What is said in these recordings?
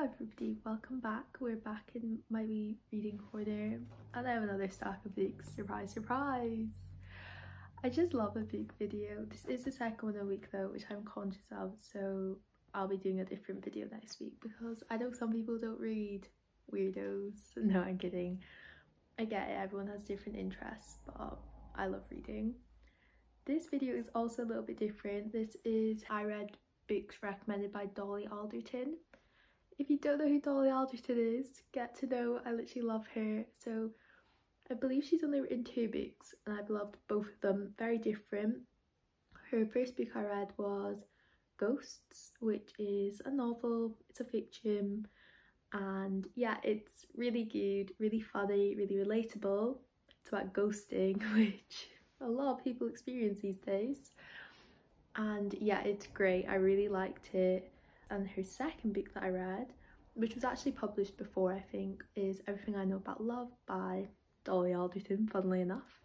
everybody, welcome back. We're back in my wee reading corner and I have another stack of books. Surprise, surprise! I just love a book video. This is the second one a week though, which I'm conscious of, so I'll be doing a different video next week because I know some people don't read. Weirdos. No, I'm kidding. I get it, everyone has different interests, but I love reading. This video is also a little bit different. This is I read books recommended by Dolly Alderton. If you don't know who Dolly Alderton is, get to know. I literally love her. So I believe she's only written 2 books and I've loved both of them. Very different. Her first book I read was Ghosts, which is a novel. It's a fiction and yeah, it's really good, really funny, really relatable. It's about ghosting, which a lot of people experience these days. And yeah, it's great. I really liked it. And her second book that I read, which was actually published before I think, is Everything I Know About Love by Dolly Alderton, funnily enough.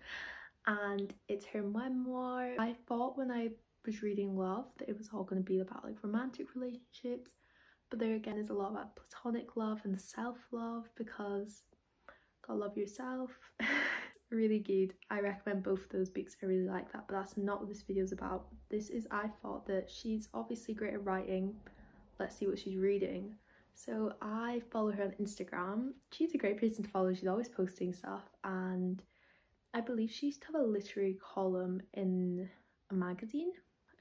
And it's her memoir. I thought when I was reading Love that it was all going to be about like romantic relationships, but there again is a lot about platonic love and self-love, because gotta love yourself. Really good. I recommend both of those books. I really like that, but that's not what this video is about. This is, I thought that she's obviously great at writing. Let's see what she's reading. So I follow her on Instagram. She's a great person to follow. She's always posting stuff, and I believe she used to have a literary column in a magazine.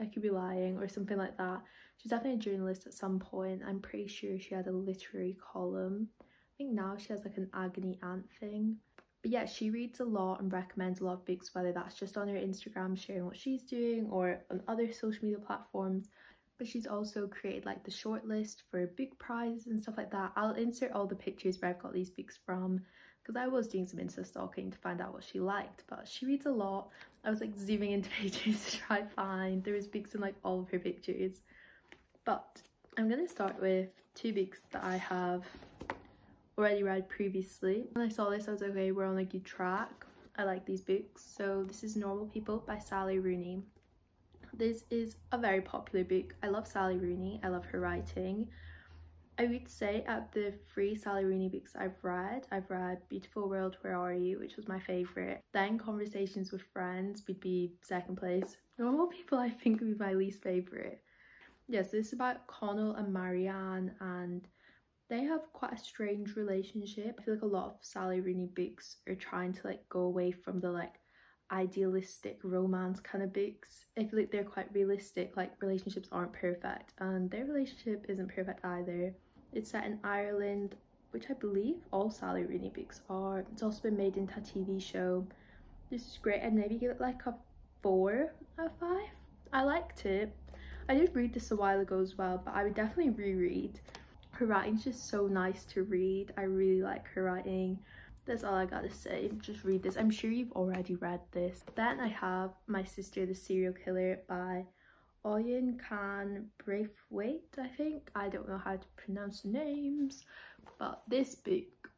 I could be lying, or something like that. She's definitely a journalist at some point. I'm pretty sure she had a literary column. I think now she has like an agony aunt thing. But yeah, she reads a lot and recommends a lot of books, whether that's just on her Instagram sharing what she's doing or on other social media platforms. But she's also created like the shortlist for book prizes and stuff like that. I'll insert all the pictures where I've got these books from, because I was doing some Insta stalking to find out what she liked, but she reads a lot. I was like zooming into pages to try and find. There was books in like all of her pictures. But I'm gonna start with 2 books that I have already read previously. When I saw this I was like, okay, we're on a good track. I like these books. So this is Normal People by Sally Rooney. This is a very popular book. I love Sally Rooney. I love her writing. I would say out of the 3 Sally Rooney books I've read Beautiful World, Where Are You, which was my favourite. Then Conversations with Friends would be second place. Normal People I think would be my least favourite. Yes, this is about Connell and Marianne, and they have quite a strange relationship. I feel like a lot of Sally Rooney books are trying to like go away from the like idealistic romance kind of books. I feel like they're quite realistic, like relationships aren't perfect, and their relationship isn't perfect either. It's set in Ireland, which I believe all Sally Rooney books are. It's also been made into a TV show. This is great. I'd maybe give it like a 4 out of 5. I liked it. I did read this a while ago as well, but I would definitely reread. Her writing's just so nice to read. I really like her writing. That's all I gotta say. Just read this. I'm sure you've already read this. Then I have My Sister, the Serial Killer by Oyen Khan Braithwaite, I think. I don't know how to pronounce the names, but this book,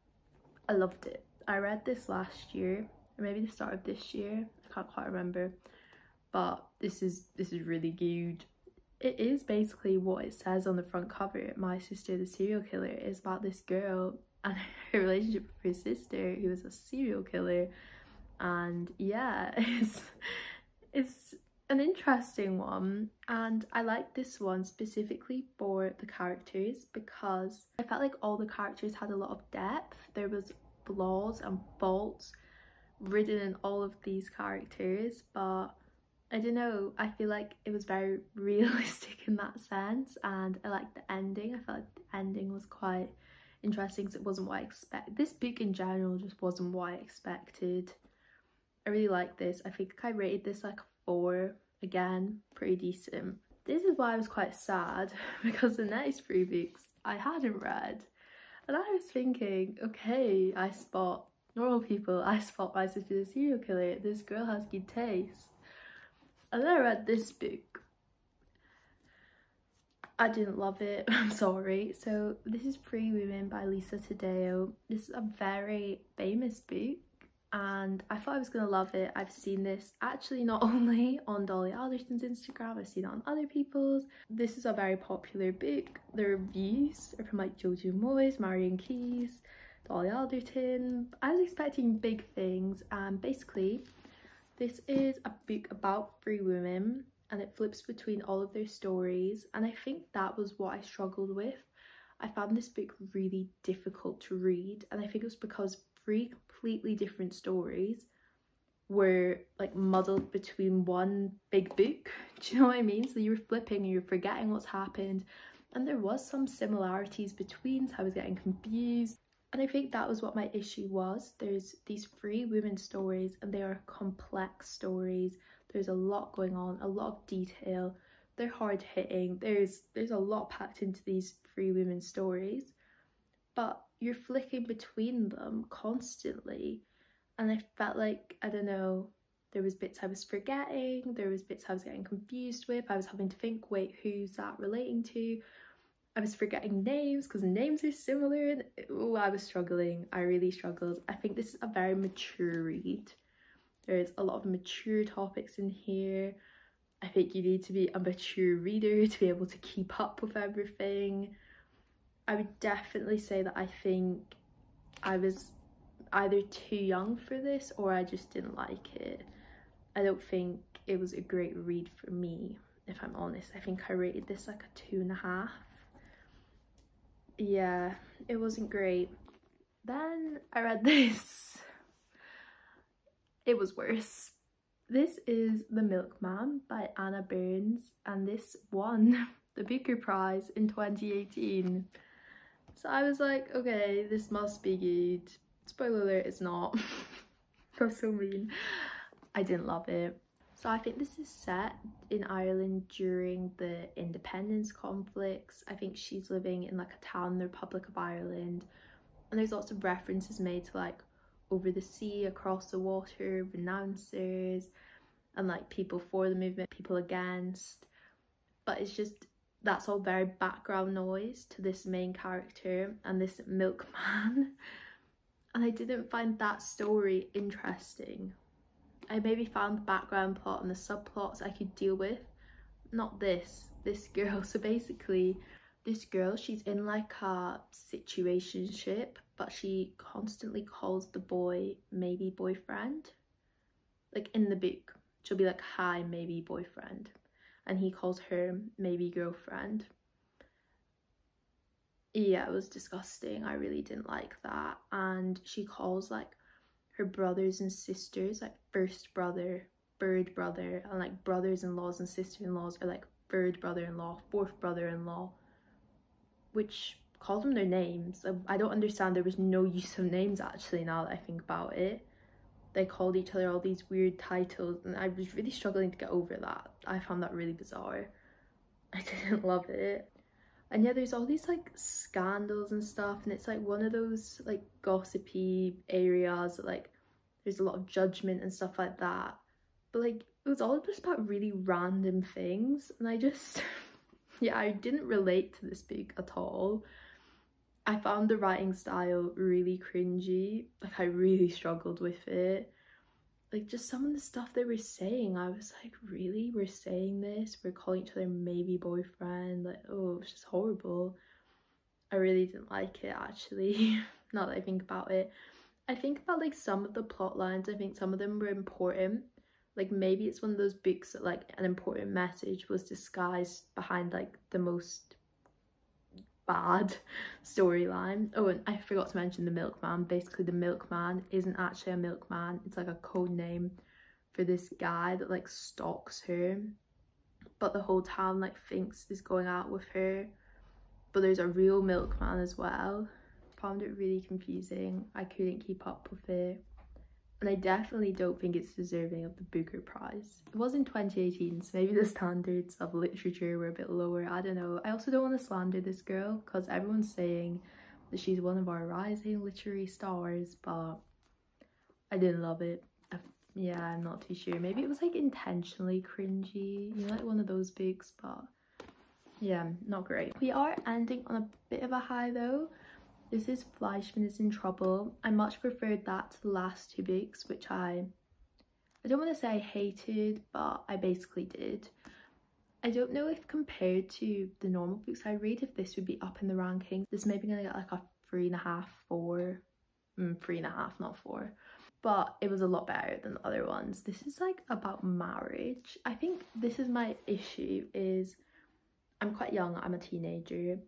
I loved it. I read this last year, or maybe the start of this year. I can't quite remember, but this is really good. It is basically what it says on the front cover. My Sister, the Serial Killer is about this girl and her relationship with her sister, who is a serial killer. And yeah, it's an interesting one, and I like this one specifically for the characters because I felt like all the characters had a lot of depth. There was flaws and faults written in all of these characters, but I don't know, I feel like it was very realistic in that sense, and I liked the ending. I felt like the ending was quite interesting because it wasn't what I expected. This book in general just wasn't what I expected. I really liked this. I think I rated this like a 4. Again, pretty decent. This is why I was quite sad, because the next 3 books I hadn't read, and I was thinking, okay, I spot Normal People, I spot My Sister, the Serial Killer, this girl has good taste. And then I read this book. I didn't love it. I'm sorry. So this is Free Women by Taddeo. This is a very famous book. and I thought I was gonna love it. I've seen this actually not only on Dolly Alderton's Instagram, I've seen it on other people's. This is a very popular book. The reviews are from like Jojo Moyes, Marion Keyes, Dolly Alderton. I was expecting big things, and basically this is a book about 3 women and it flips between all of their stories, and I think that was what I struggled with. I found this book really difficult to read, and I think it was because 3 completely different stories were like muddled between one big book. Do you know what I mean? So you were flipping and you're forgetting what's happened, and there was some similarities between, so I was getting confused. And I think that was what my issue was. There's these 3 women's stories and they are complex stories. There's a lot going on, a lot of detail. They're hard hitting. There's a lot packed into these 3 women's stories, but you're flicking between them constantly. And I felt like, I don't know, there was bits I was forgetting, there was bits I was getting confused with. I was having to think, wait, who's that relating to? I was forgetting names because names are similar, and oh, I was struggling. I really struggled. I think this is a very mature read. There's a lot of mature topics in here. I think you need to be a mature reader to be able to keep up with everything. I would definitely say that I think I was either too young for this or I just didn't like it. I don't think it was a great read for me, if I'm honest. I think I rated this like a 2.5. Yeah, it wasn't great. Then I read this. It was worse. This is The Milkman by Anna Burns, and this won the Booker Prize in 2018. So I was like, okay, this must be good. Spoiler alert, it's not. That's so mean. I didn't love it. So I think this is set in Ireland during the independence conflicts. I think she's living in like a town in the Republic of Ireland, and there's lots of references made to like over the sea, across the water, renouncers, and like people for the movement, people against. But it's just, that's all very background noise to this main character and this milkman. And I didn't find that story interesting. I maybe found the background plot and the subplots I could deal with. Not this girl. So basically, this girl, she's in like a situationship, but she constantly calls the boy maybe boyfriend. Like in the book, she'll be like, hi, maybe boyfriend. And he calls her maybe girlfriend. Yeah, it was disgusting. I really didn't like that. And she calls like her brothers and sisters like first brother, third brother, and like brothers-in-laws and sisters-in-laws are like third brother-in-law, fourth brother-in-law, which calls them their names. I don't understand. There was no use of names actually, now that I think about it. They called each other all these weird titles, and I was really struggling to get over that. I found that really bizarre. I didn't love it. And yeah, there's all these like scandals and stuff, and it's like one of those like gossipy areas that like there's a lot of judgment and stuff like that, but like it was all just about really random things, and I just yeah, I didn't relate to this book at all. I found the writing style really cringy. Like I really struggled with it. Like just some of the stuff they were saying, I was like, really? We're saying this? We're calling each other maybe boyfriend? Like, oh, it's just horrible. I really didn't like it actually, now that I think about it. I think about like some of the plot lines, I think some of them were important. Like maybe it's one of those books that like an important message was disguised behind like the most bad storyline. Oh, and I forgot to mention the milkman. Basically the milkman isn't actually a milkman, it's like a code name for this guy that like stalks her, but the whole town like thinks is going out with her, but there's a real milkman as well. Found it really confusing. I couldn't keep up with it, and I definitely don't think it's deserving of the Booker Prize. It was in 2018, so maybe the standards of literature were a bit lower. I don't know. I also don't want to slander this girl because everyone's saying that she's one of our rising literary stars, but I didn't love it. Yeah, I'm not too sure. Maybe it was like intentionally cringy, you know, like one of those books, but yeah, not great. We are ending on a bit of a high though. This is Fleischman is in Trouble. I much preferred that to the last two books, which I don't want to say I hated, but I basically did. I don't know if compared to the normal books I read, if this would be up in the rankings. This may be gonna get like a 3.5, 4. 3.5, not 4. But it was a lot better than the other ones. This is like about marriage. I think this is my issue, is I'm quite young, I'm a teenager,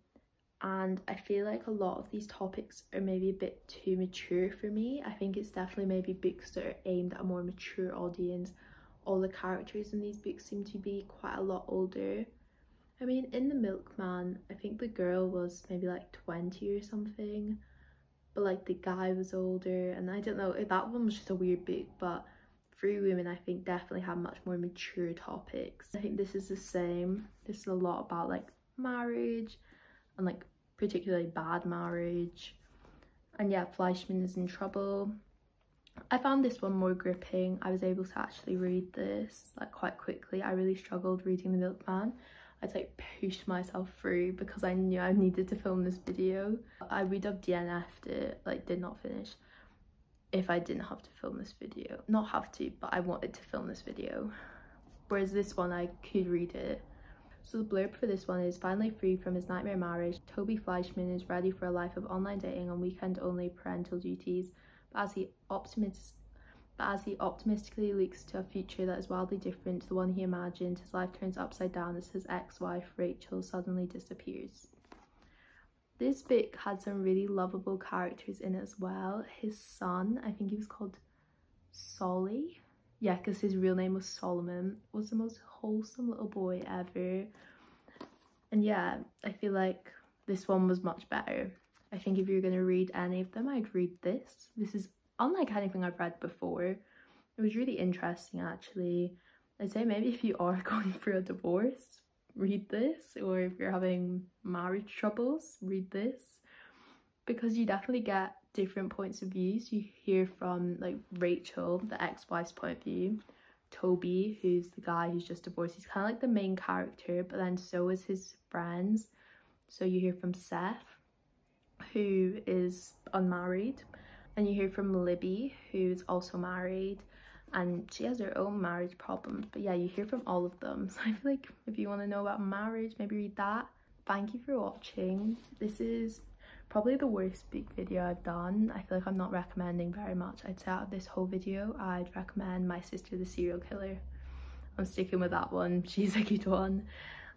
and I feel like a lot of these topics are maybe a bit too mature for me. I think it's definitely maybe books that are aimed at a more mature audience. All the characters in these books seem to be quite a lot older. I mean, in The Milkman, I think the girl was maybe like 20 or something, but like the guy was older, and I don't know, that one was just a weird book. But Free Women, I think, definitely have much more mature topics. I think this is the same. This is a lot about like marriage, and like particularly bad marriage. And yeah, Fleischman is in Trouble. I found this one more gripping. I was able to actually read this like quite quickly. I really struggled reading The Milkman. I'd like pushed myself through because I knew I needed to film this video. I redubbed DNF'd it, like did not finish, if I didn't have to film this video. Not have to, but I wanted to film this video. Whereas this one, I could read it. So the blurb for this one is: finally free from his nightmare marriage, Toby Fleischman is ready for a life of online dating and weekend-only parental duties. But as he optimistically looks to a future that is wildly different to the one he imagined, his life turns upside down as his ex-wife Rachel suddenly disappears. This book had some really lovable characters in it as well. His son, I think he was called Solly, yeah, because his real name was Solomon, was the most wholesome little boy ever. And yeah, I feel like this one was much better. I think if you're going to read any of them, I'd read this. This is unlike anything I've read before. It was really interesting, actually. I'd say maybe if you are going through a divorce, read this. Or if you're having marriage troubles, read this. Because you definitely get different points of views. You hear from like Rachel, the ex-wife's point of view. Toby, who's the guy who's just divorced, he's kind of like the main character, but then so is his friends. So you hear from Seth, who is unmarried, and you hear from Libby, who's also married, and she has her own marriage problems. But yeah, you hear from all of them. So I feel like if you want to know about marriage, maybe read that. Thank you for watching. This is probably the worst big video I've done. I feel like I'm not recommending very much. I'd say out of this whole video, I'd recommend My Sister the Serial Killer. I'm sticking with that one. She's a good one.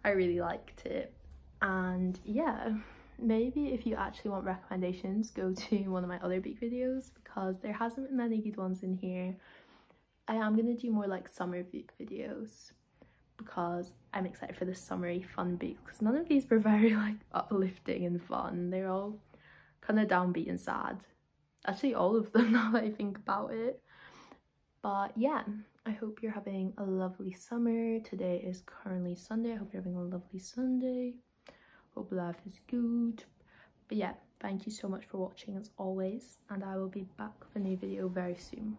I really liked it. And yeah, maybe if you actually want recommendations, go to one of my other book videos, because there hasn't been many good ones in here. I am going to do more like summer book videos, because I'm excited for the summery fun books, because none of these were very like uplifting and fun. They're all kind of downbeat and sad. Actually, all of them, now that I think about it. But yeah, I hope you're having a lovely summer. Today is currently Sunday. I hope you're having a lovely Sunday. Hope life is good. But yeah, thank you so much for watching as always, and I will be back with a new video very soon.